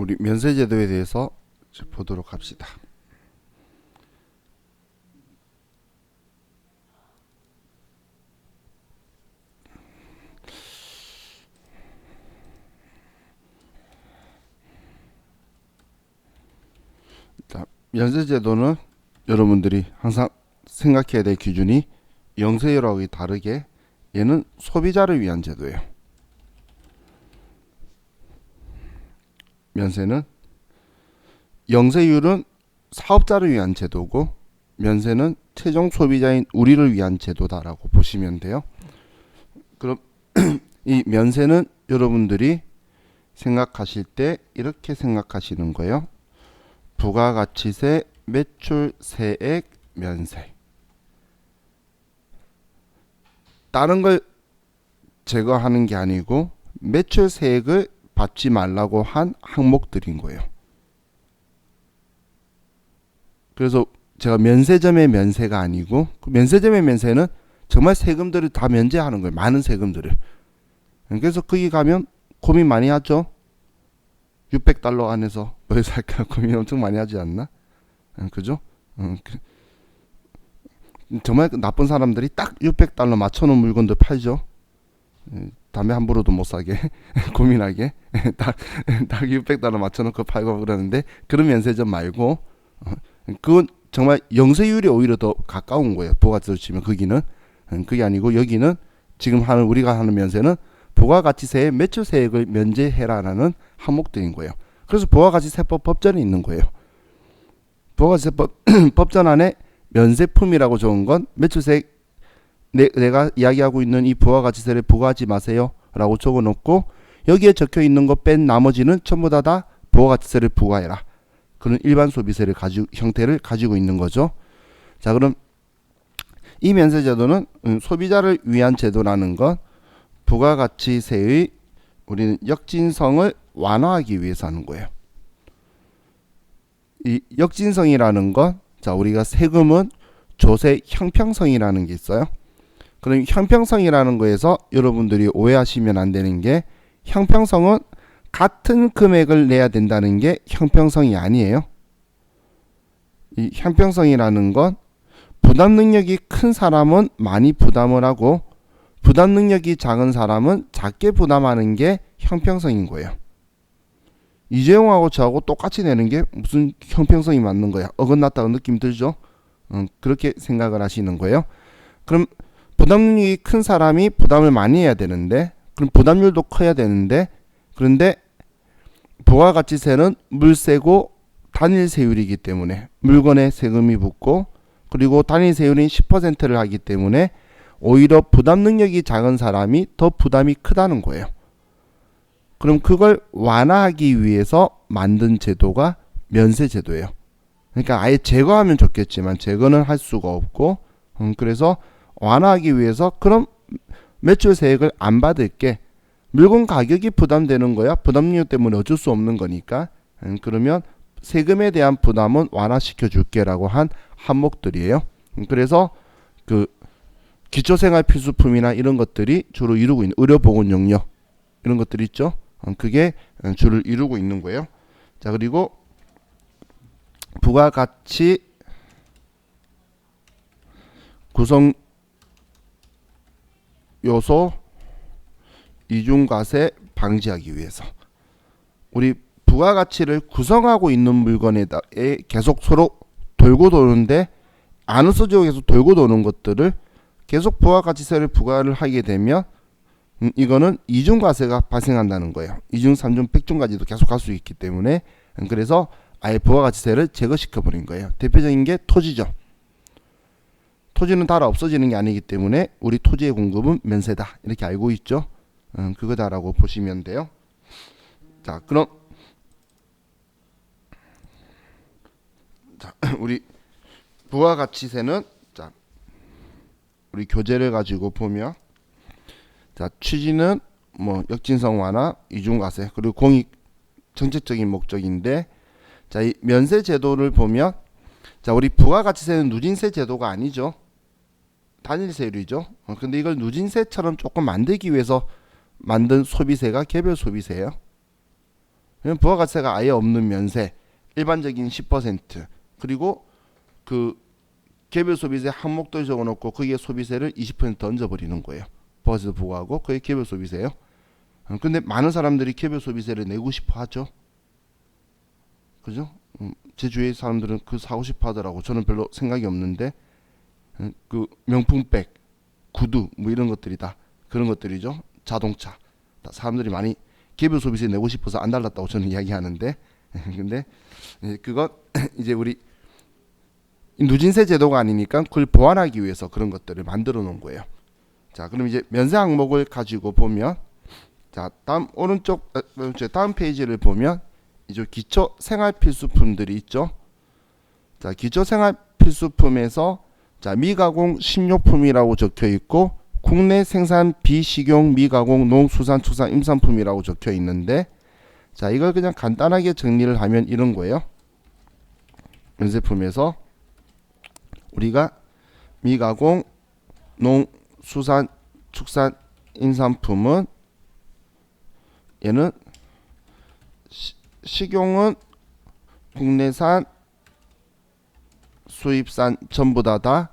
우리 면세제도에 대해서 보도록 합시다. 자, 면세제도는 여러분들이 항상 생각해야 될 기준이 영세율하고 다르게 얘는 소비자를 위한 제도예요. 면세는 영세율은 사업자를 위한 제도고 면세는 최종 소비자인 우리를 위한 제도다라고 보시면 돼요. 그럼 이 면세는 여러분들이 생각하실 때 이렇게 생각하시는 거예요. 부가가치세, 매출세액, 면세. 다른 걸 제거하는 게 아니고 매출세액을 받지 말라고 한 항목들인 거예요. 그래서 제가 면세점의 면세가 아니고 면세점의 면세는 정말 세금들을 다 면제하는 거예요. 많은 세금들을. 그래서 거기 가면 고민 많이 하죠. 600달러 안에서 뭘 살까 고민 엄청 많이 하지 않나? 그죠? 정말 나쁜 사람들이 딱 600달러 맞춰놓은 물건들 팔죠. 담배 함부로도 못 사게 고민하게 딱 600달러 맞춰놓고 팔고 그러는데 그런 면세점 말고 그건 정말 영세율이 오히려 더 가까운 거예요. 부가가치로 치면 거기는 그게 아니고 여기는 지금 하는 우리가 하는 면세는 부가가치세의 매출세액을 면제해라라는 항목들인 거예요. 그래서 부가가치세법 법전이 있는 거예요. 부가가치세법 법전 안에 면세품이라고 적은 건 매출세액 내가 이야기하고 있는 이 부가가치세를 부과하지 마세요 라고 적어놓고 여기에 적혀있는 거 뺀 나머지는 전부 다 부가가치세를 부과해라. 그런 일반 소비세를 형태를 가지고 있는 거죠. 자, 그럼 이 면세제도는 소비자를 위한 제도라는 건 부가가치세의 우리는 역진성을 완화하기 위해서 하는 거예요. 이 역진성이라는 건 자, 우리가 세금은 조세 형평성이라는 게 있어요. 그럼 형평성이라는 거에서 여러분들이 오해하시면 안 되는 게 형평성은 같은 금액을 내야 된다는 게 형평성이 아니에요. 이 형평성이라는 건 부담 능력이 큰 사람은 많이 부담을 하고 부담 능력이 작은 사람은 작게 부담하는 게 형평성인 거예요. 이재용하고 저하고 똑같이 내는 게 무슨 형평성이 맞는 거야. 어긋났다고 느낌 들죠? 그렇게 생각을 하시는 거예요. 그럼 부담 능력이 큰 사람이 부담을 많이 해야 되는데 그럼 부담률도 커야 되는데 그런데 부가가치세는 물세고 단일세율이기 때문에 물건에 세금이 붙고 그리고 단일세율인 10%를 하기 때문에 오히려 부담 능력이 작은 사람이 더 부담이 크다는 거예요. 그럼 그걸 완화하기 위해서 만든 제도가 면세제도예요. 그러니까 아예 제거하면 좋겠지만 제거는 할 수가 없고 그래서 완화하기 위해서 그럼 매출세액을 안 받을게. 물건 가격이 부담되는 거야. 부담료 때문에 어쩔 수 없는 거니까. 그러면 세금에 대한 부담은 완화시켜 줄게라고 한 항목들이에요. 그래서 그 기초생활 필수품이나 이런 것들이 주로 이루고 있는 의료보건용역 이런 것들 있죠. 그게 주를 이루고 있는 거예요. 자, 그리고 부가가치 구성 요소 이중과세 방지하기 위해서 우리 부가가치를 구성하고 있는 물건에 계속 서로 돌고 도는데 안 없어지고 계속 돌고 도는 것들을 계속 부가가치세를 부과를 하게 되면 이거는 이중과세가 발생한다는 거예요. 이중, 삼중, 백중까지도 계속 갈 수 있기 때문에 그래서 아예 부가가치세를 제거시켜 버린 거예요. 대표적인 게 토지죠. 토지는 달아 없어지는 게 아니기 때문에 우리 토지의 공급은 면세다 이렇게 알고 있죠. 그거다라고 보시면 돼요. 자, 그럼 자, 우리 부가가치세는 자, 우리 교재를 가지고 보면 자, 취지는 뭐 역진성 완화, 이중과세 그리고 공익 정책적인 목적인데 자, 이 면세 제도를 보면 자, 우리 부가가치세는 누진세 제도가 아니죠. 단일세율이죠. 근데 이걸 누진세처럼 조금 만들기 위해서 만든 소비세가 개별 소비세예요. 부가가치세가 아예 없는 면세, 일반적인 10%, 그리고 그 개별 소비세 항목들 적어놓고 거기에 소비세를 20% 얹어버리는 거예요. 부가세도 부과하고 그게 개별 소비세예요. 근데 많은 사람들이 개별 소비세를 내고 싶어 하죠. 그죠? 제 주위의 사람들은 그 사고 싶어 하더라고. 저는 별로 생각이 없는데 그 명품백, 구두 뭐 이런 것들이 다 그런 것들이죠. 자동차 다 사람들이 많이 개별 소비세 내고 싶어서 안 달랐다고 저는 이야기하는데 근데 그건 이제 우리 누진세 제도가 아니니까 그걸 보완하기 위해서 그런 것들을 만들어 놓은 거예요. 자, 그럼 이제 면세 항목을 가지고 보면, 자, 다음 오른쪽 다음 페이지를 보면 이제 기초 생활 필수품들이 있죠. 자, 기초 생활 필수품에서 자, 미가공 식료품이라고 적혀 있고 국내 생산 비식용 미가공 농수산축산 임산품이라고 적혀 있는데, 자, 이걸 그냥 간단하게 정리를 하면 이런 거예요. 면세품에서 우리가 미가공 농수산 축산 임산품은 얘는 식용은 국내산 수입산 전부 다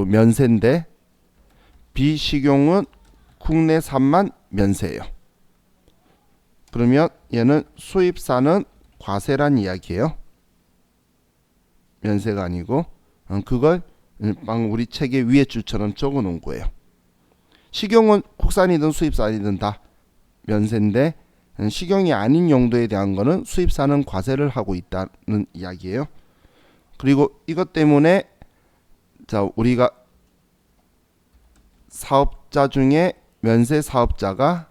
면세인데 비식용은 국내산만 면세예요. 그러면 얘는 수입산은 과세란 이야기예요. 면세가 아니고 그걸 우리 책의 위에 줄처럼 적어 놓은 거예요. 식용은 국산이든 수입산이든 다 면세인데 식용이 아닌 용도에 대한 거는 수입산은 과세를 하고 있다는 이야기예요. 그리고 이것 때문에 자, 우리가 사업자 중에 면세 사업자가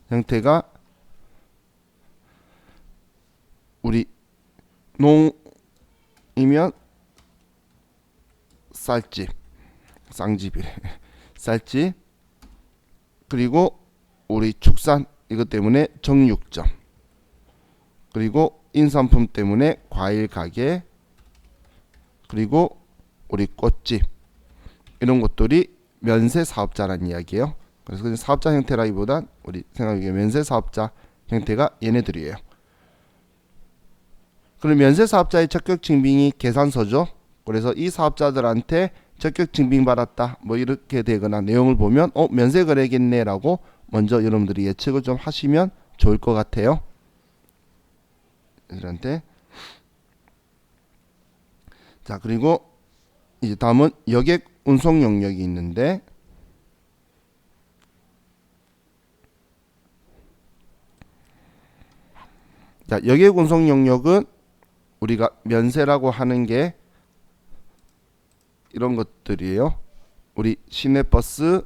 형태가 우리 농이면 쌀집, 쌍집이래. 쌀집, 그리고 우리 축산 이것 때문에 정육점, 그리고 인삼품 때문에 과일 가게, 그리고 우리 꽃집 이런 것들이 면세 사업자라는 이야기예요. 그래서 그냥 사업자 형태라기보단 우리 생각하기에 면세 사업자 형태가 얘네들이에요. 그럼 면세 사업자의 적격 증빙이 계산서죠. 그래서 이 사업자들한테 적격 증빙 받았다 뭐 이렇게 되거나 내용을 보면 면세 거래겠네라고 먼저 여러분들이 예측을 좀 하시면 좋을 것 같아요. 애들한테. 자, 그리고 이제 다음은 여객 운송 영역이 있는데, 자, 여객 운송 영역은 우리가 면세라고 하는 게 이런 것들이에요. 우리 시내버스,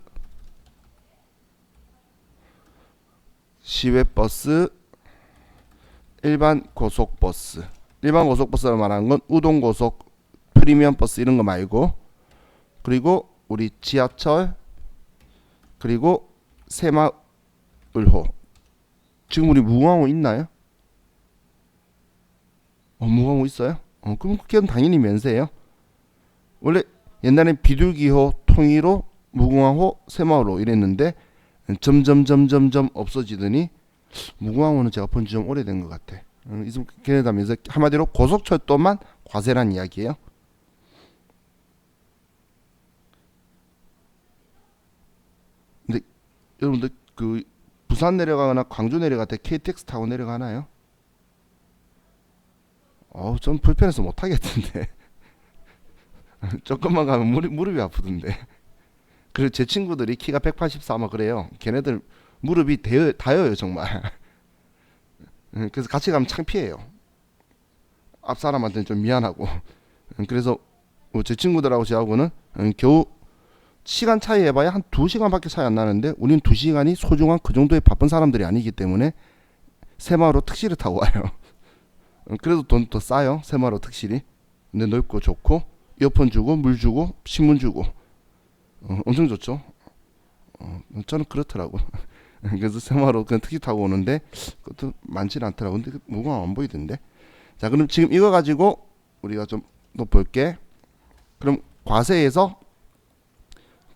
시외버스, 일반 고속버스. 일반 고속버스를 말하는 건 우동고속, 프리미엄 버스 이런 거 말고, 그리고 우리 지하철, 그리고 새마을호. 지금 우리 무궁화호 있나요? 무궁화호 있어요? 그럼 그건 당연히 면세예요. 원래 옛날엔 비둘기호, 통일호, 무궁화호, 새마을호 이랬는데 점점 없어지더니 무궁화호는 제가 본 지 좀 오래된 것 같아. 걔네들 면서 한마디로 고속철도만 과세란 이야기예요. 근데 여러분들 그 부산 내려가거나 광주 내려갈 때 KTX 타고 내려가나요? 좀 불편해서 못 하겠던데. 조금만 가면 무릎이 아프던데. 그리고 제 친구들이 키가 183아 그래요. 걔네들 무릎이 다여요 정말. 그래서 같이 가면 창피해요. 앞 사람한테는 좀 미안하고. 그래서 제 친구들하고 저하고는 겨우 시간 차이 해봐야 한 2시간밖에 차이 안 나는데 우리는 2시간이 소중한 그 정도의 바쁜 사람들이 아니기 때문에 새마을호 특실을 타고 와요. 그래도 돈 더 싸요. 새마을호 특실이. 근데 넓고 좋고 이어폰 주고 물 주고 신문 주고 엄청 좋죠. 저는 그렇더라고. 그래서 새마을호 그냥 특시 타고 오는데 그것도 많지는 않더라고. 근데 무궁화 안 보이던데. 자, 그럼 지금 이거 가지고 우리가 좀 더 볼게. 그럼 과세에서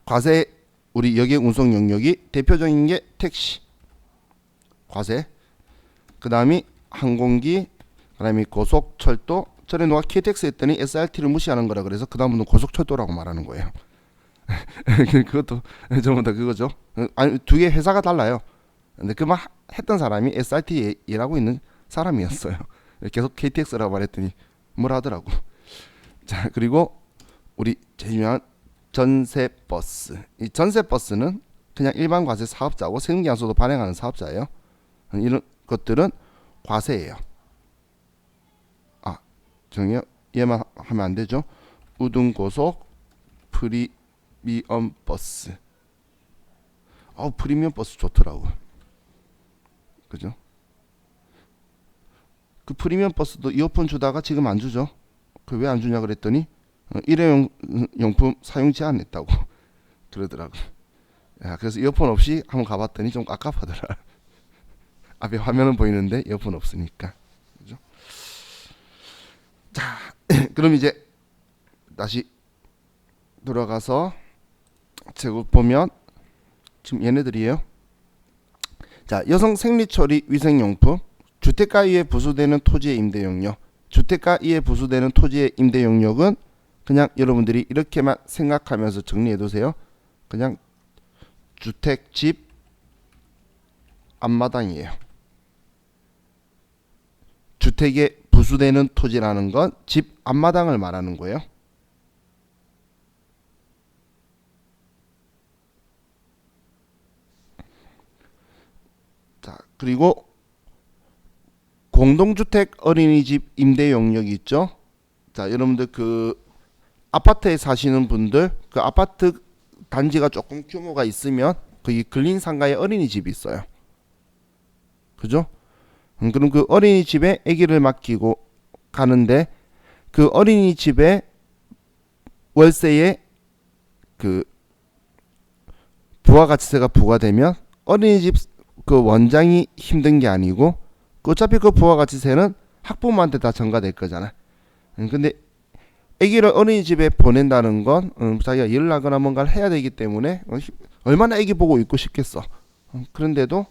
과세 우리 여객 운송 영역이 대표적인 게 택시 과세. 그 다음이 항공기, 그 다음이 고속철도. 전에 누가 KTX 했더니 SRT를 무시하는 거라 그래서 그 다음은 고속철도라고 말하는 거예요. 그것도 전부 다 그거죠. 아니, 두 개 회사가 달라요. 근데 그 말 했던 사람이 SRT 일하고 있는 사람이었어요. 계속 KTX라고 말했더니 뭘 하더라고. 자, 그리고 우리 제일 중요한 전세버스. 이 전세버스는 그냥 일반 과세 사업자고 세금계산서도 발행하는 사업자예요. 이런 것들은 과세예요. 아, 정요 얘만 하면 안 되죠. 우등고속 프리미엄 버스. 프리미엄 버스 좋더라고. 그죠? 그 프리미엄 버스도 이어폰 주다가 지금 안 주죠. 그 왜 안 주냐 그랬더니 일회용품 사용 제한 했다고 그러더라고. 야, 그래서 이어폰 없이 한번 가봤더니 좀 깝깝하더라. 앞에 화면은 보이는데 이어폰 없으니까. 그죠? 자, 그럼 이제 다시 돌아가서 제곱 보면 지금 얘네들이에요. 자, 여성 생리처리 위생용품, 주택가 이에 부수되는 토지의 임대용역. 주택가 이에 부수되는 토지의 임대용역은 그냥 여러분들이 이렇게만 생각하면서 정리해 두세요. 그냥 주택, 집, 앞마당이에요. 주택에 부수되는 토지라는 건 집 앞마당을 말하는 거예요. 자, 그리고 공동주택 어린이집 임대 용역이 있죠. 자, 여러분들 그 아파트에 사시는 분들, 그 아파트 단지가 조금 규모가 있으면 거기 근린상가에 어린이집이 있어요. 그죠? 그럼 그 어린이집에 아기를 맡기고 가는데 그 어린이집에 월세에 그 부가가치세가 부과되면 어린이집 그 원장이 힘든 게 아니고 어차피 그 부가가치세는 학부모한테 다 전가될 거잖아. 근데 아기를 어린이집에 보낸다는 건 자기가 일을 하거나 뭔가를 해야 되기 때문에 얼마나 아기 보고 있고 싶겠어. 그런데도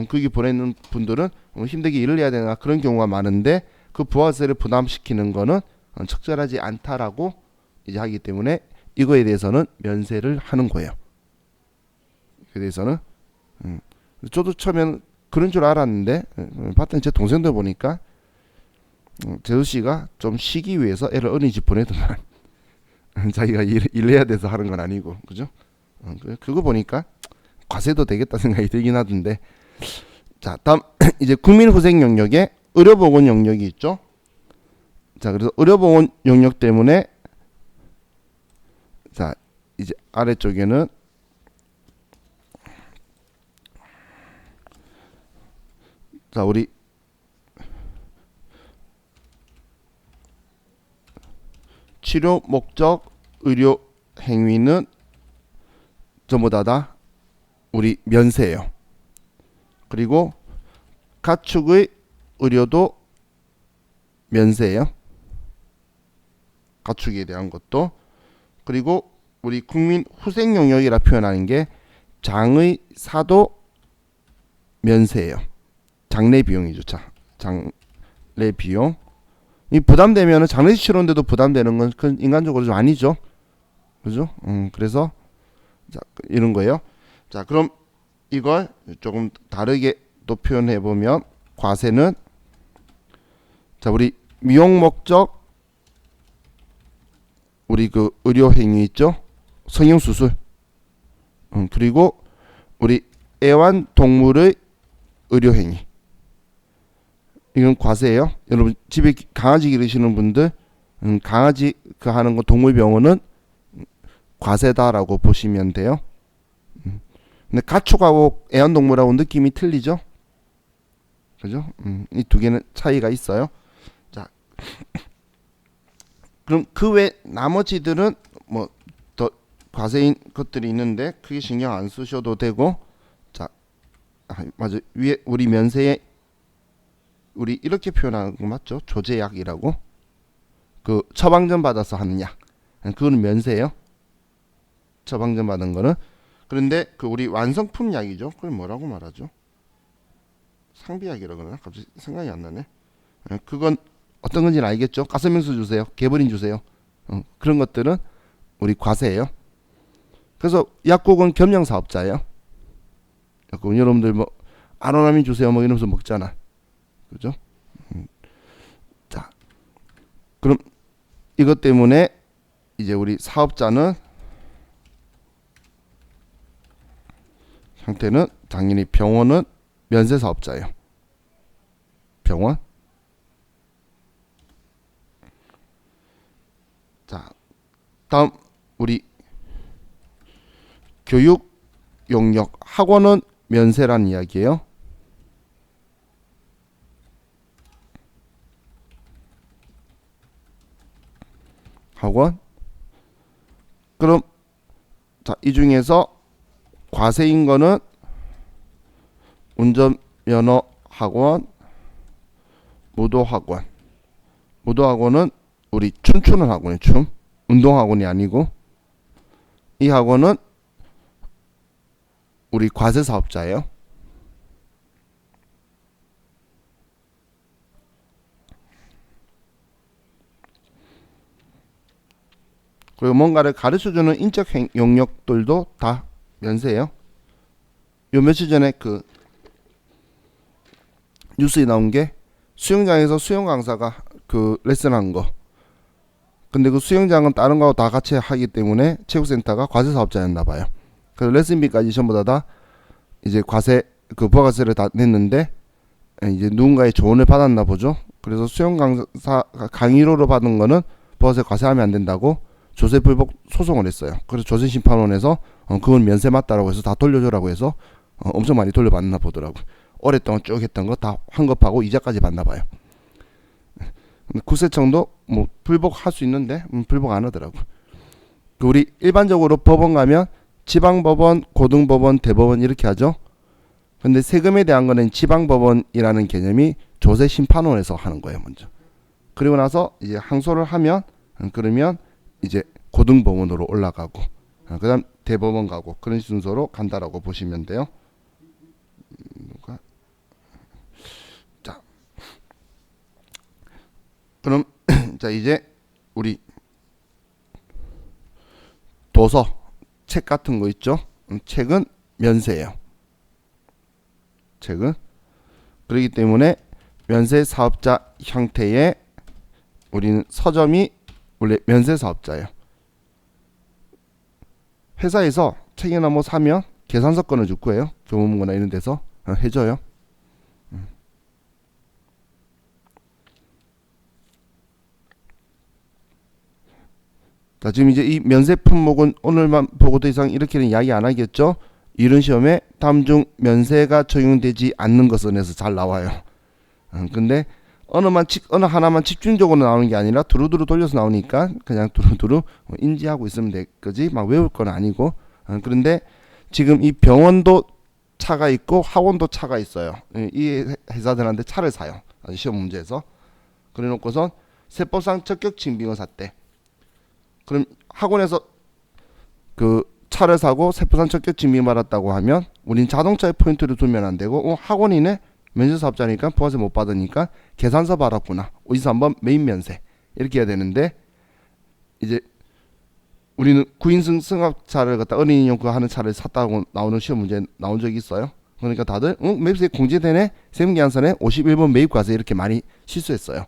거기 보내는 분들은 힘들게 일을 해야 되나 그런 경우가 많은데 그 부가세를 부담시키는 거는 적절하지 않다라고 이제 하기 때문에 이거에 대해서는 면세를 하는 거예요. 그에 대해서는 저도 처음에는 그런 줄 알았는데 봤더니 제 동생들 보니까 재수 씨가 좀 쉬기 위해서 애를 어린이집 보내더만 자기가 일해야 돼서 하는 건 아니고 그죠? 그거 보니까 과세도 되겠다 생각이 들긴 하던데. 자, 다음 이제 국민후생 영역에 의료보건 영역이 있죠. 자, 그래서 의료보건 영역 때문에 자 이제 아래쪽에는 자 우리 치료 목적 의료 행위는 전부 다 우리 면세예요. 그리고 가축의 의료도 면세예요. 가축에 대한 것도. 그리고 우리 국민 후생 영역이라 표현하는 게 장의 사도 면세예요. 장례 비용이죠. 장례 비용. 이 부담되면은 장례식 치료인데도 부담되는 건 그건 인간적으로 좀 아니죠. 그죠? 그래서 자, 이런 거예요. 자, 그럼 이걸 조금 다르게 또 표현해 보면 과세는 자, 우리 미용 목적 우리 그 의료 행위 있죠? 성형 수술. 그리고 우리 애완 동물의 의료 행위. 이건 과세예요. 여러분 집에 강아지 기르시는 분들 강아지 그 하는 거 동물병원은 과세다라고 보시면 돼요. 근데 가축하고 애완동물하고 느낌이 틀리죠. 그죠? 이 두 개는 차이가 있어요. 자, 그럼 그 외 나머지들은 뭐 더 과세인 것들이 있는데 크게 신경 안 쓰셔도 되고. 자, 맞아. 위에 우리 면세에 우리 이렇게 표현하는 거 맞죠? 조제약이라고. 그 처방전 받아서 하는 약. 그거는 면세예요. 처방전 받은 거는. 그런데 그 우리 완성품 약이죠. 그걸 뭐라고 말하죠? 상비약이라 그러나 갑자기 생각이 안 나네. 그건 어떤 건지는 알겠죠? 가설명수 주세요. 개벌인 주세요. 그런 것들은 우리 과세예요. 그래서 약국은 겸용 사업자예요. 약국은 여러분들 뭐 아로나민 주세요 뭐 이러면서 먹잖아. 그죠? 자, 그럼 이것 때문에 이제 우리 사업자는 형태는 당연히 병원은 면세 사업자예요. 병원. 자, 다음 우리 교육 용역 학원은 면세란 이야기예요. 학원. 그럼 자, 이 중에서 과세인 거는 운전면허 학원, 무도학원. 무도학원은 우리 춤추는 학원이에요. 춤. 운동학원이 아니고. 이 학원은 우리 과세 사업자예요. 그리고 뭔가를 가르쳐주는 인적 용역들도 다 면세예요. 요 며칠 전에 그 뉴스에 나온 게 수영장에서 수영 강사가 그 레슨한 거. 근데 그 수영장은 다른 거하고 다 같이 하기 때문에 체육센터가 과세 사업자였나 봐요. 그래서 레슨비까지 전부 다 이제 과세 그 부가세를 다 냈는데 이제 누군가의 조언을 받았나 보죠. 그래서 수영 강사 강의료로 받은 거는 부가세 과세하면 안 된다고 조세 불복 소송을 했어요. 그래서 조세심판원에서 그건 면세 맞다라고 해서 다 돌려줘라고 해서 엄청 많이 돌려받나 보더라고. 오랫동안 쭉 했던 거 다 환급하고 이자까지 받나 봐요. 국세청도 뭐 불복할 수 있는데 불복 안 하더라고. 우리 일반적으로 법원 가면 지방법원, 고등법원, 대법원 이렇게 하죠. 근데 세금에 대한 거는 지방법원이라는 개념이 조세심판원에서 하는 거예요, 먼저. 그리고 나서 이제 항소를 하면 그러면 이제 고등법원으로 올라가고 그다음 대법원 가고 그런 순서로 간다라고 보시면 돼요. 자, 그럼 자 이제 우리 도서 책 같은 거 있죠? 책은 면세예요. 책은 그렇기 때문에 면세 사업자 형태의 우리는 서점이 원래 면세 사업자예요. 회사에서 책이나 뭐 사면 계산서 끊어줄 거예요. 교보문고나 이런 데서 해줘요. 자, 지금 이제 이 면세 품목은 오늘만 보고 더 이상 이렇게는 이야기 안 하겠죠. 이런 시험에 다음 중 면세가 적용되지 않는 것은 해서 잘 나와요. 근데 어느 하나만 집중적으로 나오는 게 아니라 두루두루 돌려서 나오니까 그냥 두루두루 인지하고 있으면 될 거지 막 외울 건 아니고. 그런데 지금 이 병원도 차가 있고 학원도 차가 있어요. 이 회사들한테 차를 사요. 시험 문제에서. 그래 놓고선 세법상 적격증 빙어 샀대. 그럼 학원에서 그 차를 사고 세법상 적격증 빙어 받았다고 하면 우린 자동차에 포인트를 두면 안 되고 학원이네 면세 사업자니까 부가세 못 받으니까 계산서 받았구나. 어디서 한번 메인 면세 이렇게 해야 되는데 이제 우리는 9인승 승합차를 갖다 어린이용 그 하는 차를 샀다고 나오는 시험 문제 나온 적이 있어요. 그러니까 다들 매입세 공제되네 세금계산서에 51번 매입과세 이렇게 많이 실수했어요.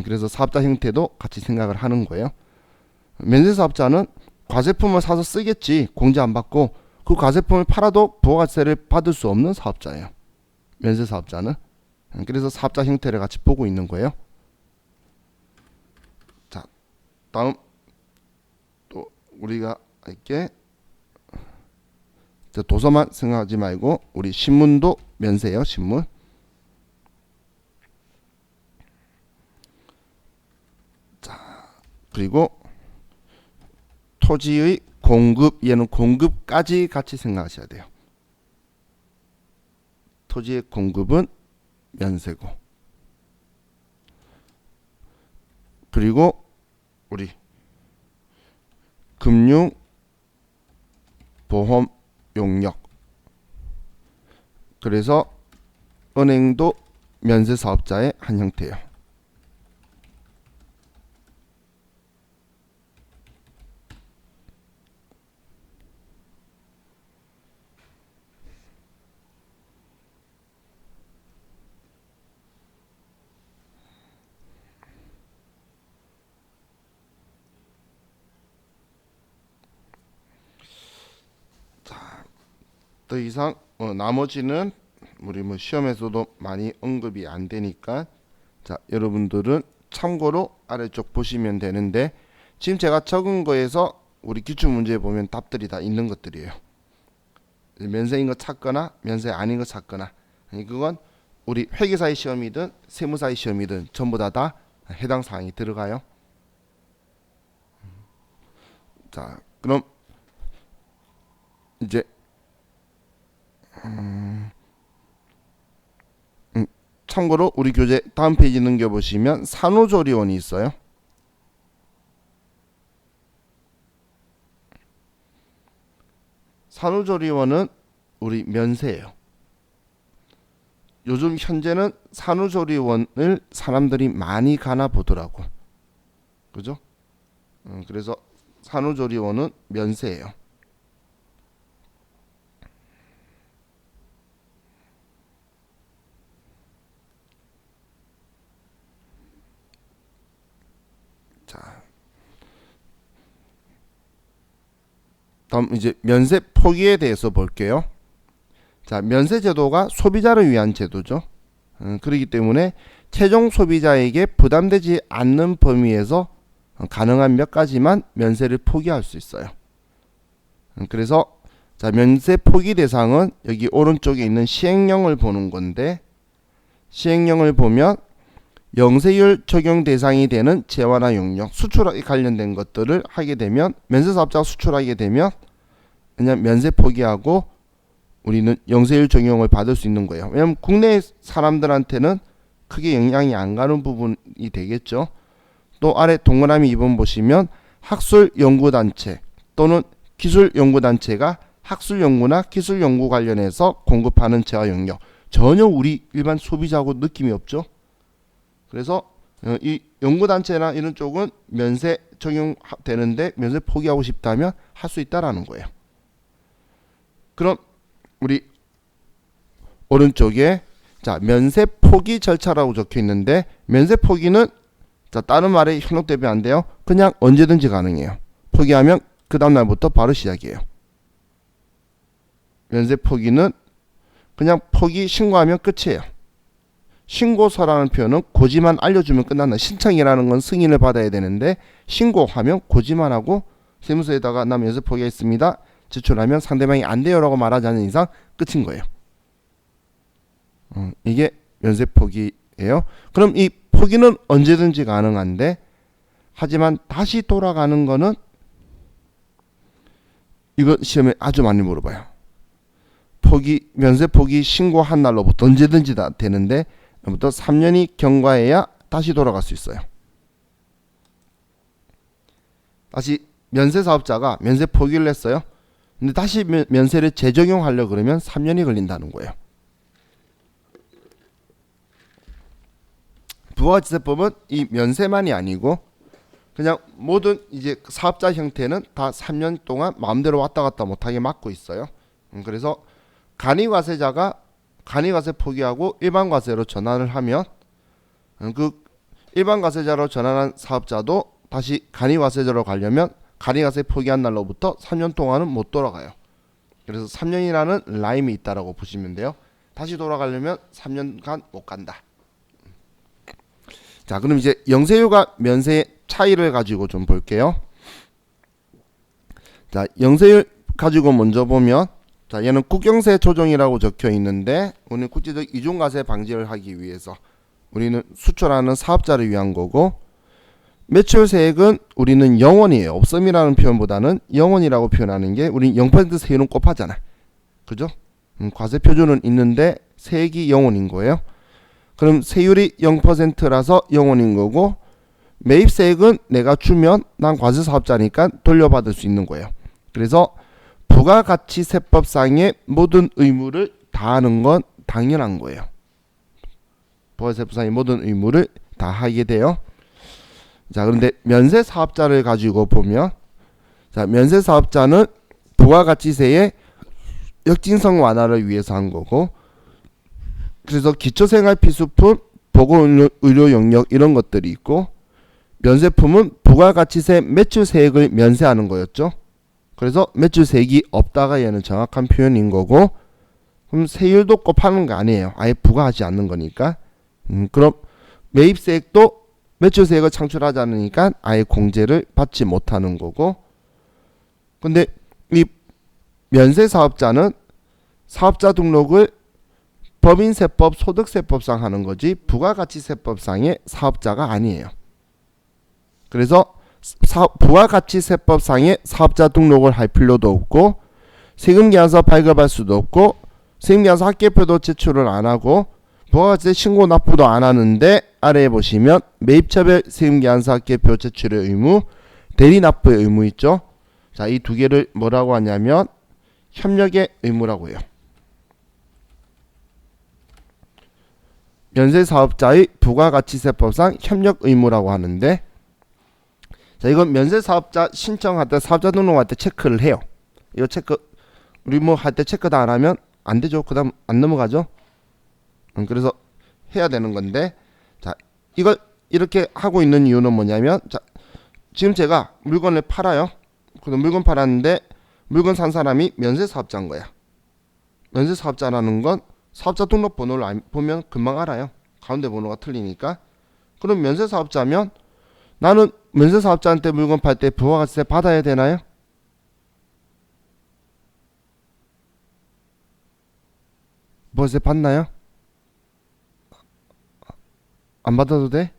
그래서 사업자 형태도 같이 생각을 하는 거예요. 면세 사업자는 과세품을 사서 쓰겠지 공제 안 받고 그 과세품을 팔아도 부가세를 받을 수 없는 사업자예요. 면세 사업자는. 그래서 사업자 형태를 같이 보고 있는 거예요. 자, 다음 또 우리가 할게 도서만 생각하지 말고 우리 신문도 면세예요. 신문. 자, 그리고 토지의 공급, 얘는 공급까지 같이 생각하셔야 돼요. 토지의 공급은 면세고, 그리고 우리 금융, 보험, 용역. 그래서 은행도 면세 사업자의 한 형태예요. 더 이상 나머지는 우리 뭐 시험에서도 많이 언급이 안 되니까 자 여러분들은 참고로 아래쪽 보시면 되는데 지금 제가 적은 거에서 우리 기출 문제에 보면 답들이 다 있는 것들이에요. 면세인 거 찾거나 면세 아닌 거 찾거나 그건 우리 회계사의 시험이든 세무사의 시험이든 전부 다 해당 사항이 들어가요. 자 그럼 이제 참고로 우리 교재 다음 페이지 넘겨보시면 산후조리원이 있어요. 산후조리원은 우리 면세예요. 요즘 현재는 산후조리원을 사람들이 많이 가나 보더라고. 그죠? 그래서 산후조리원은 면세예요. 자, 다음 이제 면세 포기에 대해서 볼게요. 자, 면세 제도가 소비자를 위한 제도죠. 그렇기 때문에 최종 소비자에게 부담되지 않는 범위에서 가능한 몇 가지만 면세를 포기할 수 있어요. 그래서 자, 면세 포기 대상은 여기 오른쪽에 있는 시행령을 보는 건데 시행령을 보면 영세율 적용 대상이 되는 재화나 용역, 수출에 관련된 것들을 하게 되면 면세사업자가 수출하게 되면 그냥 면세 포기하고 우리는 영세율 적용을 받을 수 있는 거예요. 왜냐하면 국내 사람들한테는 크게 영향이 안 가는 부분이 되겠죠. 또 아래 동그라미 2번 보시면 학술연구단체 또는 기술연구단체가 학술연구나 기술연구 관련해서 공급하는 재화 용역 전혀 우리 일반 소비자하고 느낌이 없죠. 그래서 이 연구단체나 이런 쪽은 면세 적용되는데 면세 포기하고 싶다면 할 수 있다라는 거예요. 그럼 우리 오른쪽에 자 면세 포기 절차라고 적혀 있는데 면세 포기는 자 다른 말에 현혹되면 안 돼요. 그냥 언제든지 가능해요. 포기하면 그 다음날부터 바로 시작이에요. 면세 포기는 그냥 포기 신고하면 끝이에요. 신고서라는 표현은 고지만 알려주면 끝난다. 신청이라는 건 승인을 받아야 되는데 신고하면 고지만 하고 세무서에다가 나 면세 포기했습니다. 제출하면 상대방이 안 돼요 라고 말하지 않는 이상 끝인 거예요. 이게 면세 포기예요. 그럼 이 포기는 언제든지 가능한데 하지만 다시 돌아가는 거는 이거 시험에 아주 많이 물어봐요. 포기 면세 포기 신고한 날로부터 언제든지 다 되는데 부터 3년이 경과해야 다시 돌아갈 수 있어요. 다시 면세 사업자가 면세 포기를 했어요. 근데 다시 면세를 재적용하려고 그러면 3년이 걸린다는 거예요. 부가가치세법은 이 면세만이 아니고 그냥 모든 이제 사업자 형태는 다 3년 동안 마음대로 왔다 갔다 못하게 막고 있어요. 그래서 간이과세자가 간이과세 포기하고 일반과세로 전환을 하면 그 일반과세자로 전환한 사업자도 다시 간이과세자로 가려면 간이과세 포기한 날로부터 3년 동안은 못 돌아가요. 그래서 3년이라는 라임이 있다라고 보시면 돼요. 다시 돌아가려면 3년간 못 간다. 자, 그럼 이제 영세율과 면세의 차이를 가지고 좀 볼게요. 자, 영세율 가지고 먼저 보면 자, 얘는 국경세 조정이라고 적혀 있는데 오늘 국제적 이중과세 방지를 하기 위해서 우리는 수출하는 사업자를 위한 거고 매출세액은 우리는 영원이에요. 없음이라는 표현보다는 영원이라고 표현하는 게 우린 0% 세율은 곱하잖아. 그죠? 과세 표준은 있는데 세액이 영원인 거예요. 그럼 세율이 0%라서 영원인 거고 매입세액은 내가 주면 난 과세 사업자니까 돌려받을 수 있는 거예요. 그래서 부가가치세법상의 모든 의무를 다하는 건 당연한 거예요. 부가세법상의 모든 의무를 다 하게 돼요. 자, 그런데 면세사업자를 가지고 보면, 자, 면세사업자는 부가가치세의 역진성 완화를 위해서 한 거고, 그래서 기초생활필수품, 보건의료 영역 이런 것들이 있고, 면세품은 부가가치세 매출세액을 면세하는 거였죠. 그래서 매출세액이 없다가 얘는 정확한 표현인 거고, 그럼 세율도 곱하는 거 아니에요. 아예 부과하지 않는 거니까. 그럼 매입세액도 매출세액을 창출하지 않으니까 아예 공제를 받지 못하는 거고, 근데 이 면세사업자는 사업자 등록을 법인세법, 소득세법상 하는 거지 부가가치세법상의 사업자가 아니에요. 그래서 부가가치세법상의 사업자 등록을 할 필요도 없고, 세금계산서 발급할 수도 없고, 세금계산서 학계표도 제출을 안 하고, 부가가치세 신고 납부도 안 하는데, 아래에 보시면 매입차별 세금계산서 학계표 제출의 의무, 대리납부의 의무 있죠. 자, 이 두 개를 뭐라고 하냐면 협력의 의무라고 해요. 면세사업자의 부가가치세법상 협력 의무라고 하는데, 자, 이건 면세사업자 신청할 때, 사업자 등록할 때 체크를 해요. 이거 체크, 우리 뭐 할 때 체크 다 안 하면 안 되죠. 그 다음 안 넘어가죠. 그래서 해야 되는 건데, 자, 이걸 이렇게 하고 있는 이유는 뭐냐면, 자, 지금 제가 물건을 팔아요. 그래서 물건 팔았는데 물건 산 사람이 면세사업자인 거야. 면세사업자라는 건 사업자 등록 번호를 보면 금방 알아요. 가운데 번호가 틀리니까. 그럼 면세사업자면 나는 면세사업자한테 물건 팔 때 부가가치세 받아야 되나요? 부가세 받나요? 안 받아도 돼?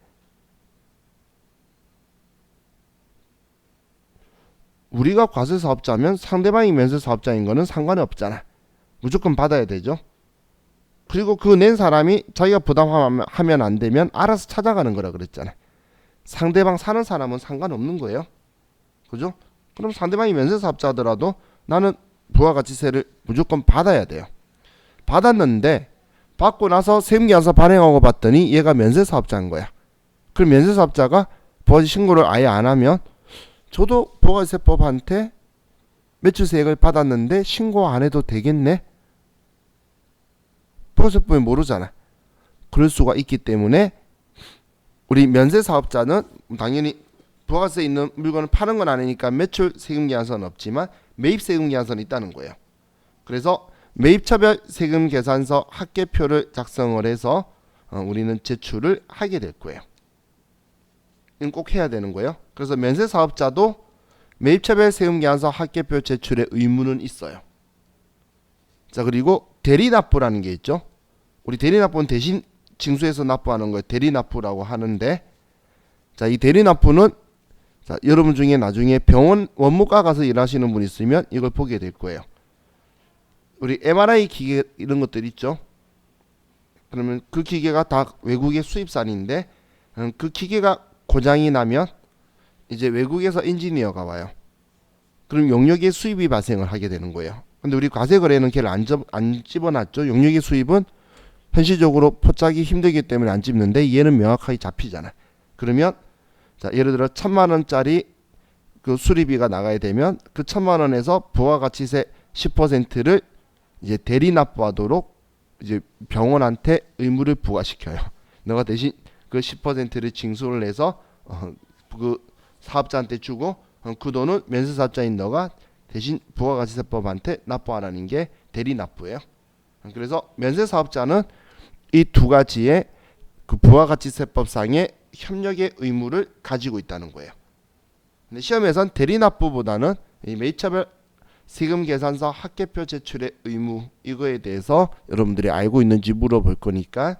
우리가 과세사업자면 상대방이 면세사업자인 거는 상관이 없잖아. 무조건 받아야 되죠. 그리고 그 낸 사람이 자기가 부담하면 안 되면 알아서 찾아가는 거라 그랬잖아. 상대방 사는 사람은 상관없는 거예요. 그죠? 그럼 상대방이 면세사업자더라도 나는 부가가치세를 무조건 받아야 돼요. 받았는데 받고 나서 세금계산서 발행하고 봤더니 얘가 면세사업자인 거야. 그럼 면세사업자가 부가세 신고를 아예 안 하면 저도 부가세법한테 매출세액을 받았는데 신고 안 해도 되겠네? 부가세법이 모르잖아. 그럴 수가 있기 때문에 우리 면세사업자는 당연히 부가세 있는 물건을 파는 건 아니니까 매출 세금계산서는 없지만 매입세금계산서는 있다는 거예요. 그래서 매입차별 세금계산서 학계표를 작성을 해서 우리는 제출을 하게 될 거예요. 이건 꼭 해야 되는 거예요. 그래서 면세사업자도 매입차별 세금계산서 학계표 제출의 의무는 있어요. 자, 그리고 대리납부라는 게 있죠. 우리 대리납부는 대신 징수해서 납부하는 거예요. 대리납부라고 하는데, 자, 이 대리납부는 자, 여러분 중에 나중에 병원 원무과 가서 일하시는 분 있으면 이걸 보게 될 거예요. 우리 MRI 기계 이런 것들 있죠. 그러면 그 기계가 다 외국의 수입산인데 그 기계가 고장이 나면 이제 외국에서 엔지니어가 와요. 그럼 용역의 수입이 발생을 하게 되는 거예요. 근데 우리 과세거래는 걔를 안 집어놨죠. 용역의 수입은 현실적으로 포착이 힘들기 때문에 안 집는데 얘는 명확하게 잡히잖아. 그러면 자, 예를 들어 1,000만원짜리 그 수리비가 나가야 되면 그 1,000만원에서 부가가치세 10%를 이제 대리납부하도록 이제 병원한테 의무를 부과시켜요. 너가 대신 그 10%를 징수를 해서 그 사업자한테 주고 그 돈은 면세사업자인 너가 대신 부가가치세법한테 납부하라는 게 대리납부예요. 그래서 면세사업자는 이 두 가지의 그 부가가치세법상의 협력의 의무를 가지고 있다는 거예요. 근데 시험에선 대리납부보다는 이 매입차별 세금계산서 학계표 제출의 의무 이거에 대해서 여러분들이 알고 있는지 물어볼 거니까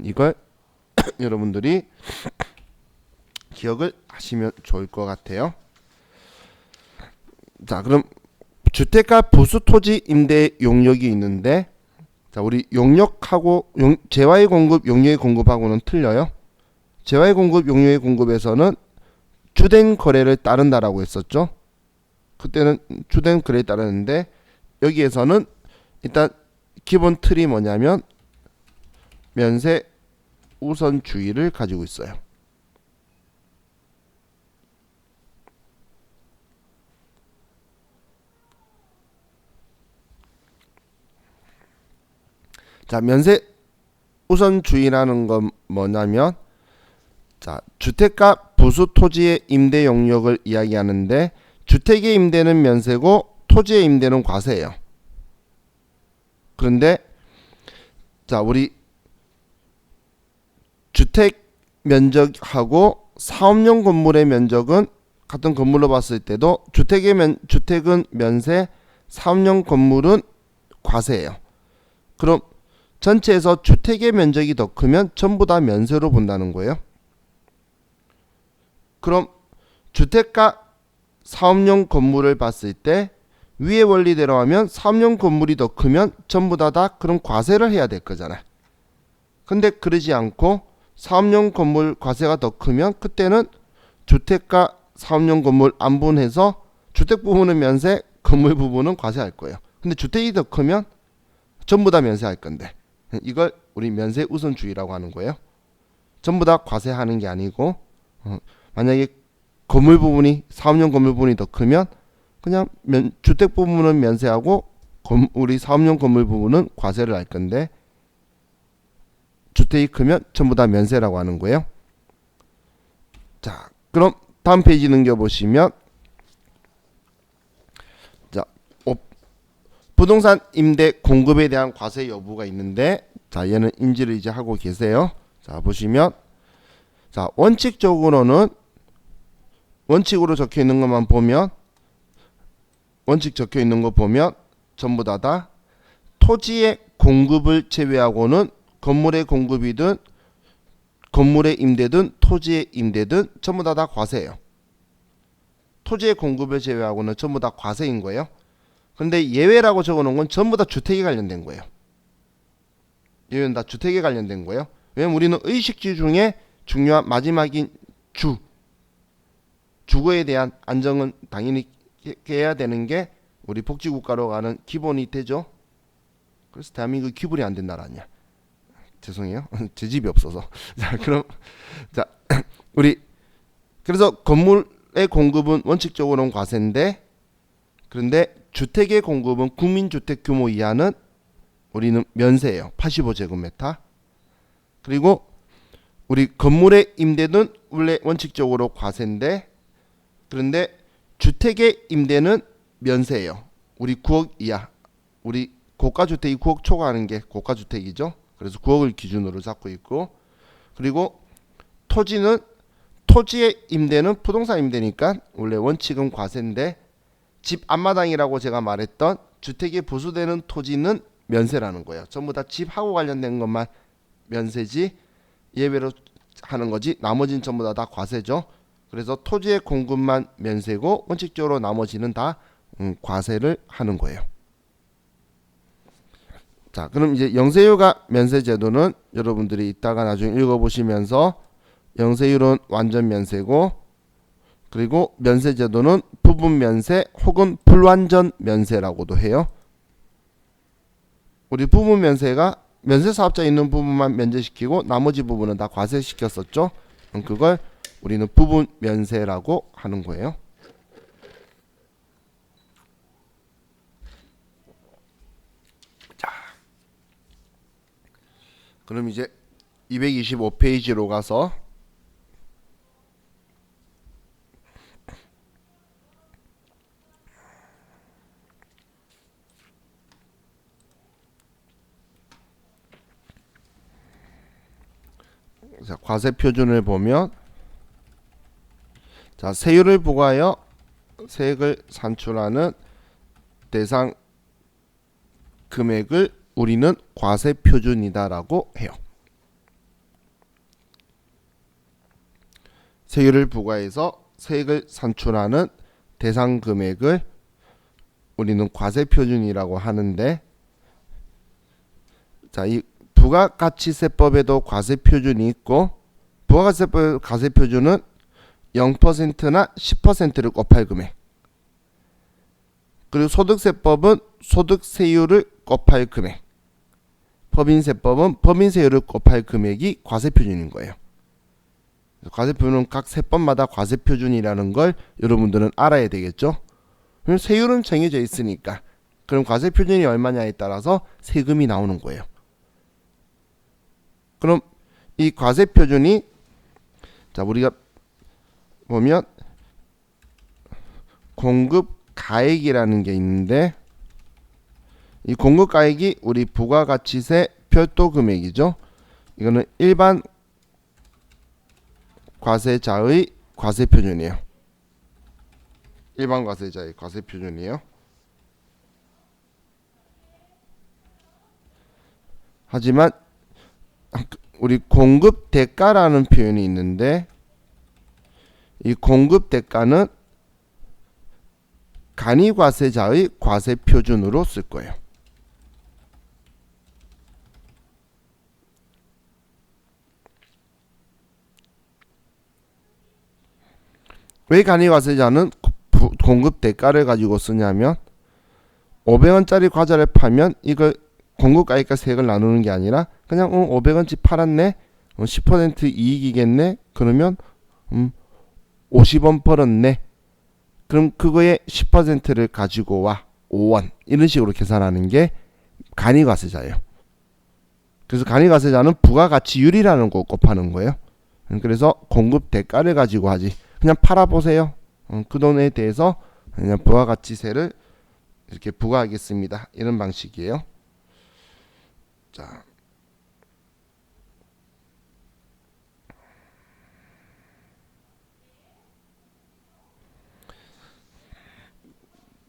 이걸 여러분들이 기억을 하시면 좋을 것 같아요. 자, 그럼 주택가 부수토지 임대 용역이 있는데, 자, 우리 용역하고 재화의 공급, 용역의 공급하고는 틀려요. 재화의 공급, 용역의 공급에서는 주된 거래를 따른다라고 했었죠. 그때는 주된 거래에 따르는데 여기에서는 일단 기본 틀이 뭐냐면 면세 우선주의를 가지고 있어요. 자, 면세 우선주의라는 건 뭐냐면, 자, 주택가 부수 토지의 임대 용역을 이야기하는데, 주택의 임대는 면세고 토지의 임대는 과세예요. 그런데 자, 우리 주택 면적하고 사업용 건물의 면적은 같은 건물로 봤을 때도 주택은 면세, 사업용 건물은 과세예요. 그럼 전체에서 주택의 면적이 더 크면 전부 다 면세로 본다는 거예요. 그럼 주택가 사업용 건물을 봤을 때 위의 원리대로 하면 사업용 건물이 더 크면 전부 다 그런 과세를 해야 될 거잖아요. 근데 그러지 않고 사업용 건물 과세가 더 크면 그때는 주택가 사업용 건물 안 분해서 주택 부분은 면세, 건물 부분은 과세할 거예요. 근데 주택이 더 크면 전부 다 면세할 건데, 이걸 우리 면세 우선주의라고 하는 거예요. 전부 다 과세하는 게 아니고, 만약에 건물 부분이 사업용 건물 부분이 더 크면 그냥 주택 부분은 면세하고 우리 사업용 건물 부분은 과세를 할 건데, 주택이 크면 전부 다 면세라고 하는 거예요. 자, 그럼 다음 페이지 넘겨보시면, 자, 부동산 임대 공급에 대한 과세 여부가 있는데, 자, 얘는 인지를 이제 하고 계세요. 자, 보시면, 자, 원칙적으로는 원칙으로 적혀 있는 것만 보면, 원칙 적혀 있는 거 보면 전부 다 토지의 공급을 제외하고는 건물의 공급이든 건물의 임대든 토지의 임대든 전부 다 과세예요. 토지의 공급을 제외하고는 전부 다 과세인 거예요. 근데 예외라고 적어놓은 건 전부 다 주택에 관련된 거예요. 예외는 다 주택에 관련된 거예요. 왜냐면 우리는 의식주 중에 중요한 마지막인 주거에 대한 안정은 당연히 해야 되는 게 우리 복지국가로 가는 기본이 되죠. 그래서 대한민국이 기본이 안 된 나라 아니야. 죄송해요. 제 집이 없어서. 자, 그럼 자, 우리 그래서 건물의 공급은 원칙적으로는 과세인데, 그런데 주택의 공급은 국민주택 규모 이하는 우리는 면세예요. 85제곱미터. 그리고 우리 건물의 임대는 원래 원칙적으로 과세인데, 그런데 주택의 임대는 면세예요. 우리 9억 이하, 우리 고가주택이 9억 초과하는 게 고가주택이죠. 그래서 9억을 기준으로 잡고 있고, 그리고 토지의 임대는 부동산 임대니까 원래 원칙은 과세인데, 집 앞마당이라고 제가 말했던 주택이 부수되는 토지는 면세라는 거예요. 전부 다 집하고 관련된 것만 면세지 예외로 하는 거지, 나머지는 전부 다 과세죠. 그래서 토지의 공급만 면세고 원칙적으로 나머지는 다 과세를 하는 거예요. 자, 그럼 이제 영세휴가 면세 제도는 여러분들이 이따가 나중에 읽어보시면서, 영세율은 완전 면세고, 그리고 면세 제도는 부분 면세 혹은 불완전 면세라고도 해요. 우리 부분 면세가 면세 사업자 있는 부분만 면제시키고 나머지 부분은 다 과세시켰었죠. 그걸 우리는 부분 면세라고 하는 거예요. 자, 그럼 이제 225페이지로 가서 자, 과세 표준을 보면, 자, 세율을 부과하여 세액을 산출하는 대상 금액을 우리는 과세 표준이다라고 해요. 세율을 부과해서 세액을 산출하는 대상 금액을 우리는 과세 표준이라고 하는데, 자, 이 부가가치세법에도 과세 표준이 있고, 부가가치세법 과세 표준은 0%나 10%를 곱할 금액, 그리고 소득세법은 소득세율을 곱할 금액, 법인세법은 법인세율을 곱할 금액이 과세표준인 거예요. 과세표준은 각 세법마다 과세표준이라는 걸 여러분들은 알아야 되겠죠. 그럼 세율은 정해져 있으니까 그럼 과세표준이 얼마냐에 따라서 세금이 나오는 거예요. 그럼 이 과세표준이 자 우리가 보면 공급가액이라는 게 있는데 이 공급가액이 우리 부가가치세 별도 금액이죠. 이거는 일반 과세자의 과세표준이에요. 일반 과세자의 과세표준이에요. 하지만 우리 공급대가라는 표현이 있는데 이 공급대가는 간이과세자의 과세표준으로 쓸 거예요. 왜 간이과세자는 공급대가를 가지고 쓰냐면 500원짜리 과자를 팔면 이걸 공급가액과 세액을 나누는 게 아니라 그냥 500원치 팔았네 10% 이익이겠네 그러면 50원 벌었네 그럼 그거의 10%를 가지고 와 5원 이런 식으로 계산하는 게 간이과세자예요. 그래서 간이과세자는 부가가치율이라는 거 곱하는 거예요. 그래서 공급대가를 가지고 하지 그냥 팔아보세요. 그 돈에 대해서 그냥 부가가치세를 이렇게 부과하겠습니다. 이런 방식이에요.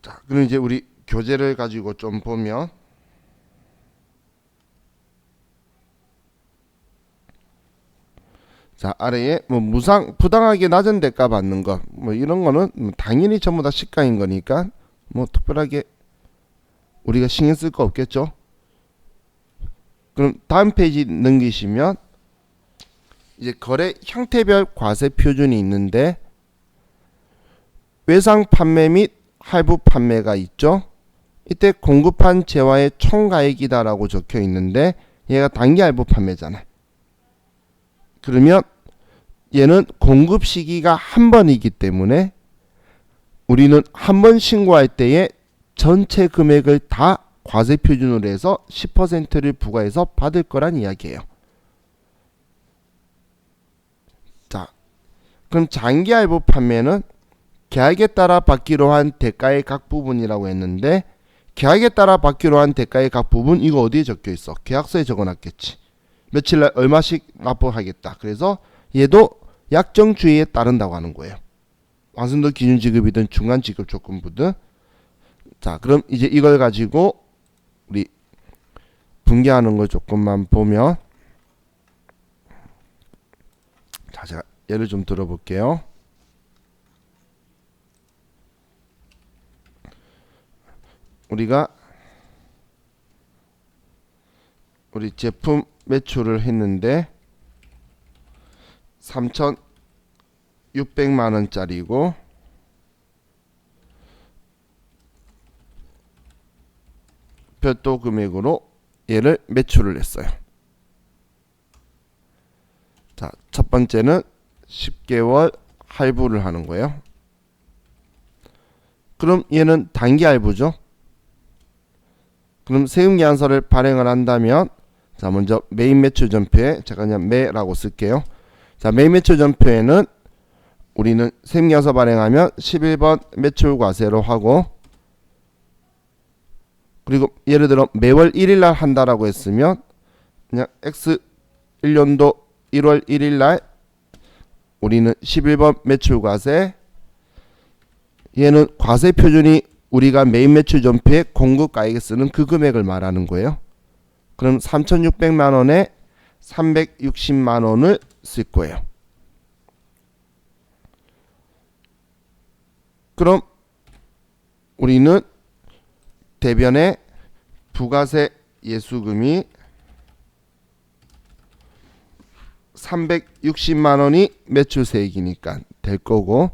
자, 그럼 이제 우리 교재를 가지고 좀 보면 자 아래에 뭐 무상 부당하게 낮은 대가 받는 것 뭐 이런 거는 당연히 전부 다 시가인 거니까 뭐 특별하게 우리가 신경 쓸 거 없겠죠. 그럼 다음 페이지 넘기시면 이제 거래 형태별 과세 표준이 있는데 외상 판매 및 할부 판매가 있죠. 이때 공급한 재화의 총가액이다라고 적혀 있는데 얘가 단기 할부 판매잖아요. 그러면 얘는 공급 시기가 한 번이기 때문에 우리는 한 번 신고할 때에 전체 금액을 다 과세 표준으로 해서 10%를 부과해서 받을 거란 이야기예요. 자, 그럼 장기 할부 판매는 계약에 따라 받기로 한 대가의 각 부분이라고 했는데 계약에 따라 받기로 한 대가의 각 부분 이거 어디에 적혀 있어? 계약서에 적어놨겠지. 며칠날 얼마씩 납부하겠다. 그래서 얘도 약정주의에 따른다고 하는 거예요. 완순도 기준 지급이든 중간 지급 조건부든. 자, 그럼 이제 이걸 가지고 우리 분개하는 걸 조금만 보면 자, 제가 예를 좀 들어볼게요. 우리가 우리 제품 매출을 했는데 3,600만 원짜리고 별도 금액으로 얘를 매출을 했어요. 자, 첫 번째는 10개월 할부를 하는 거예요. 그럼 얘는 단기 할부죠. 그럼 세금계산서를 발행을 한다면 자 먼저 메인 매출 전표에 제가 그냥 매라고 쓸게요. 자 메인 매출 전표에는 우리는 세금계산서 발행하면 11번 매출과세로 하고 그리고 예를 들어 매월 1일날 한다라고 했으면 그냥 X 1년도 1월 1일날 우리는 11번 매출과세 얘는 과세 표준이 우리가 메인 매출 전표에 공급가액에 쓰는 그 금액을 말하는 거예요. 그럼 3,600만 원에 360만 원을 쓸 거예요. 그럼 우리는 대변에 부가세 예수금이 360만 원이 매출세액이니까 될 거고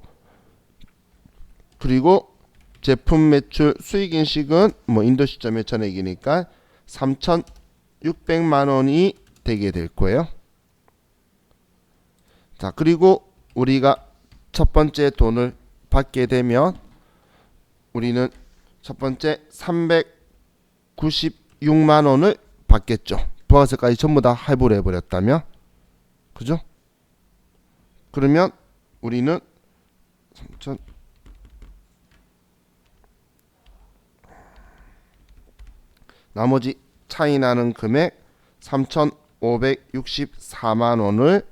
그리고 제품 매출 수익인식은 뭐 인도 시점의 전액이니까 3,600 3,600만 원이 되게 될 거예요. 자, 그리고 우리가 첫 번째 돈을 받게 되면 우리는 첫 번째 396만 원을 받겠죠. 부가세까지 전부 다 할부를 해버렸다면, 그죠? 그러면 우리는 3천 나머지 차이 나는 금액 3,564만 원을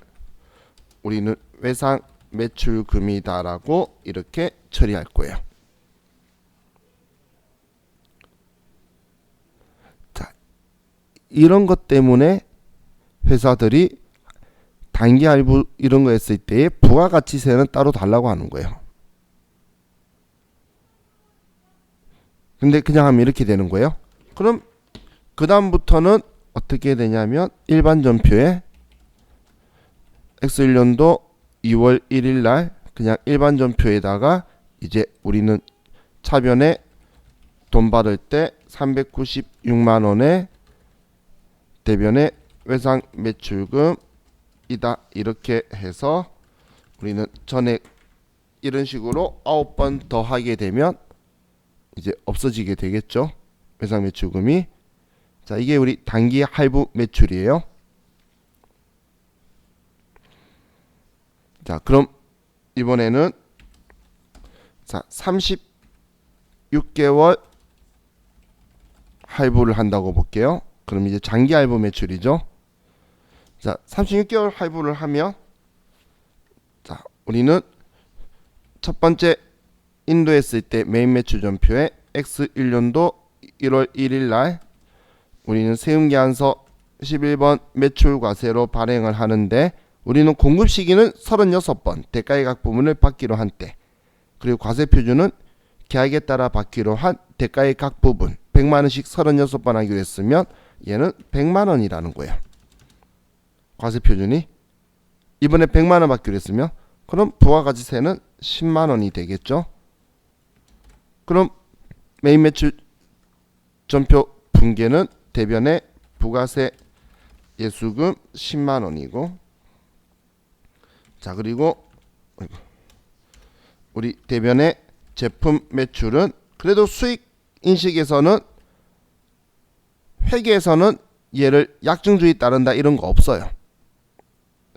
우리는 외상 매출금이다라고 이렇게 처리할 거예요. 자, 이런 것 때문에 회사들이 단기 할부 이런 거 했을 때의 부가가치세는 따로 달라고 하는 거예요. 근데 그냥 하면 이렇게 되는 거예요. 그럼 그 다음부터는 어떻게 되냐면 일반 전표에 X1년도 2월 1일 날 그냥 일반 전표에다가 이제 우리는 차변에 돈 받을 때 396만 원에 대변에 외상 매출금 이다 이렇게 해서 우리는 전액 이런 식으로 9번 더 하게 되면 이제 없어지게 되겠죠. 외상 매출금이. 자, 이게 우리 단기 할부 매출이에요. 자, 그럼 이번에는 자 36개월 할부를 한다고 볼게요. 그럼 이제 장기 할부 매출이죠. 자, 36개월 할부를 하면 자, 우리는 첫 번째 인도했을 때 메인 매출 전표에 X1년도 1월 1일 날 우리는 세금계산서 11번 매출 과세로 발행을 하는데 우리는 공급 시기는 36번 대가의 각 부분을 받기로 한 때, 그리고 과세 표준은 계약에 따라 받기로 한 대가의 각 부분 100만 원씩 36번 하기로 했으면 얘는 100만 원이라는 거예요. 과세 표준이 이번에 100만 원 받기로 했으면 그럼 부가가치세는 10만 원이 되겠죠. 그럼 메인 매출 전표 분계는 대변에 부가세 예수금 10만 원이고, 자, 그리고 우리 대변의 제품 매출은 그래도 수익 인식에서는 회계에서는 얘를 약정주의 따른다 이런 거 없어요.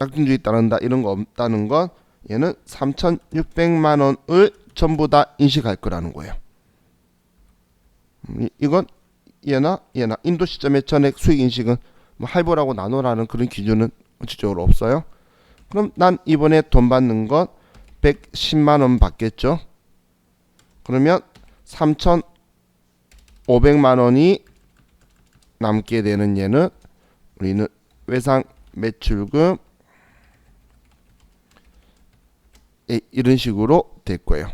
약정주의 따른다 이런 거 없다는 건 얘는 3,600만 원을 전부 다 인식할 거라는 거예요. 이건 얘나 인도 시점의 전액 수익 인식은 뭐 할부라고 나누라는 그런 기준은 원칙적으로 없어요. 그럼 난 이번에 돈 받는 건 110만 원 받겠죠. 그러면 3,500만 원이 남게 되는 얘는 우리는 외상 매출금 이런 식으로 될 거예요.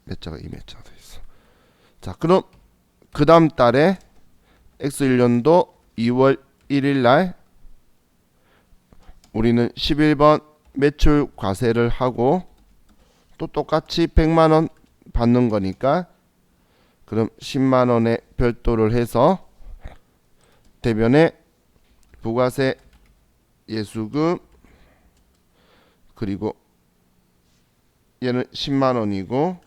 매자가 이 매자가 돼 있어. 자, 그럼 그 다음 달에 X1년도 2월 1일 날 우리는 11번 매출 과세를 하고 또 똑같이 100만 원 받는 거니까 그럼 10만 원에 별도를 해서 대변에 부가세 예수금 그리고 얘는 10만 원이고,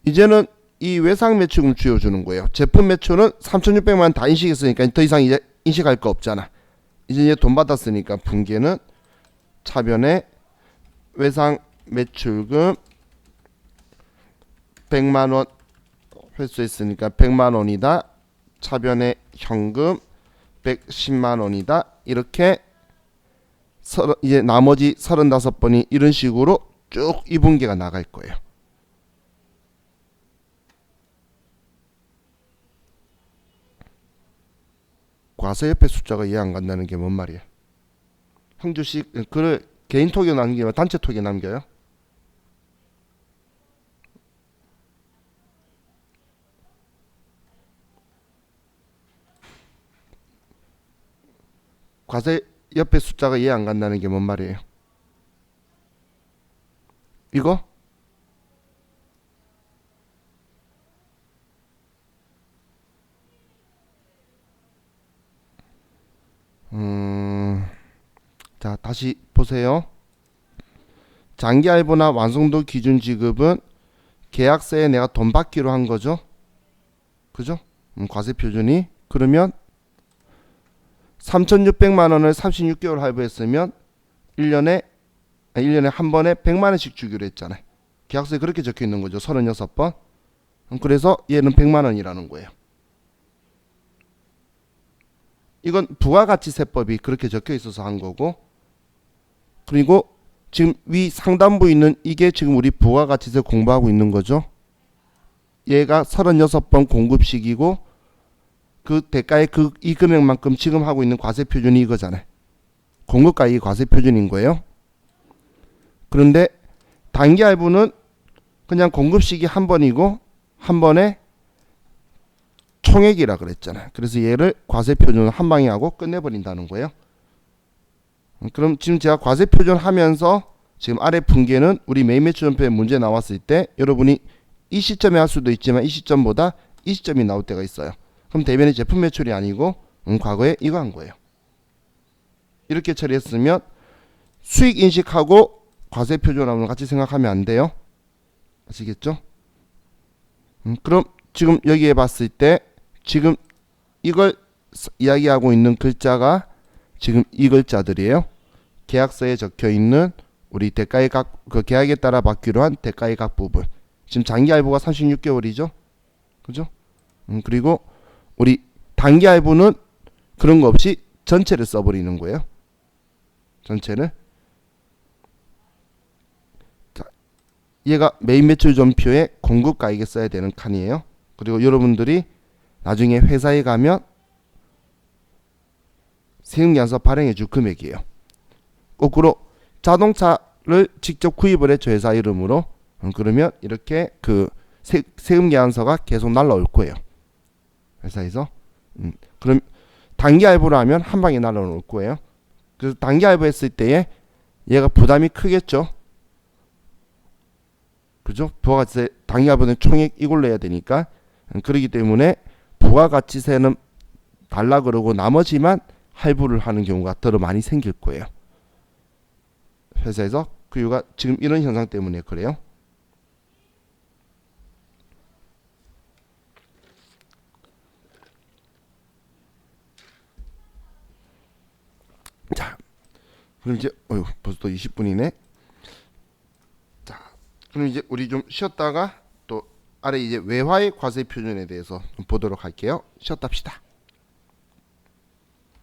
이제는 이 외상 매출금 쥐어주는 거예요. 제품 매출은 3,600만 원 다 인식했으니까 더 이상 이제 인식할 거 없잖아. 이제 돈 받았으니까 분계는 차변에 외상 매출금 100만 원 회수했으니까 100만 원이다. 차변에 현금 110만 원이다. 이렇게 이제 나머지 35번이 이런 식으로 쭉 이 분계가 나갈 거예요. 과세 옆에 숫자가 이해 안 간다는 게 뭔 말이야? 형주씨 글을 개인 톡에 남기면 단체 톡에 남겨요? 과세 옆에 숫자가 이해 안 간다는 게 뭔 말이에요? 이거? 자, 다시 보세요. 장기 할부나 완성도 기준 지급은 계약서에 내가 돈 받기로 한 거죠. 그죠? 과세 표준이 그러면 3,600만 원을 36개월 할부했으면 1년에 한 번에 100만 원씩 주기로 했잖아요. 계약서에 그렇게 적혀 있는 거죠. 36번. 그래서 얘는 100만 원이라는 거예요. 이건 부가가치세법이 그렇게 적혀 있어서 한 거고, 그리고 지금 위 상단부에 있는 이게 지금 우리 부가가치세 공부하고 있는 거죠. 얘가 36번 공급식이고 그 대가의 이 금액만큼 지금 하고 있는 과세 표준이 이거잖아요. 공급가액이 과세 표준인 거예요. 그런데 단기 할부는 그냥 공급식이 한 번이고 한 번에 총액이라 그랬잖아요. 그래서 얘를 과세 표준을 한 방에 하고 끝내버린다는 거예요. 그럼 지금 제가 과세 표준 하면서 지금 아래 분계는 우리 메인 매출전표에 문제 나왔을 때 여러분이 이 시점에 할 수도 있지만 이 시점보다 이 시점이 나올 때가 있어요. 그럼 대변이 제품 매출이 아니고 과거에 이거 한 거예요. 이렇게 처리했으면 수익 인식하고 과세 표준하고는 같이 생각하면 안 돼요. 아시겠죠? 그럼 지금 여기에 봤을 때 지금 이걸 이야기하고 있는 글자가 지금 이 글자들이에요. 계약서에 적혀 있는 우리 대가의 그 계약에 따라 받기로 한 대가의 각 부분. 지금 장기 할부가 36개월이죠. 그죠? 그리고 우리 단기 할부는 그런 거 없이 전체를 써버리는 거예요. 전체를. 자, 얘가 메인 매출 전표에 공급가액에 써야 되는 칸이에요. 그리고 여러분들이 나중에 회사에 가면 세금계산서 발행해 줄 금액이에요. 거꾸로 자동차를 직접 구입을 했죠. 회사 이름으로. 그러면 이렇게 그 세금계산서가 계속 날라올 거예요. 회사에서. 그럼 단기 할부를 하면 한 방에 날라올 거예요. 그래서 단기 할부 했을 때에 얘가 부담이 크겠죠. 그죠? 부가가치세 단기 할부는 총액 이걸로 해야 되니까. 그렇기 때문에 부가가치세는 달라 그러고 나머지만 할부를 하는 경우가 더 많이 생길 거예요. 회사에서. 그 이유가 지금 이런 현상 때문에 그래요. 자, 그럼 이제 벌써 또 20분이네. 자, 그럼 이제 우리 좀 쉬었다가 또 아래 이제 외화의 과세 표준에 대해서 좀 보도록 할게요. 쉬었다 합시다.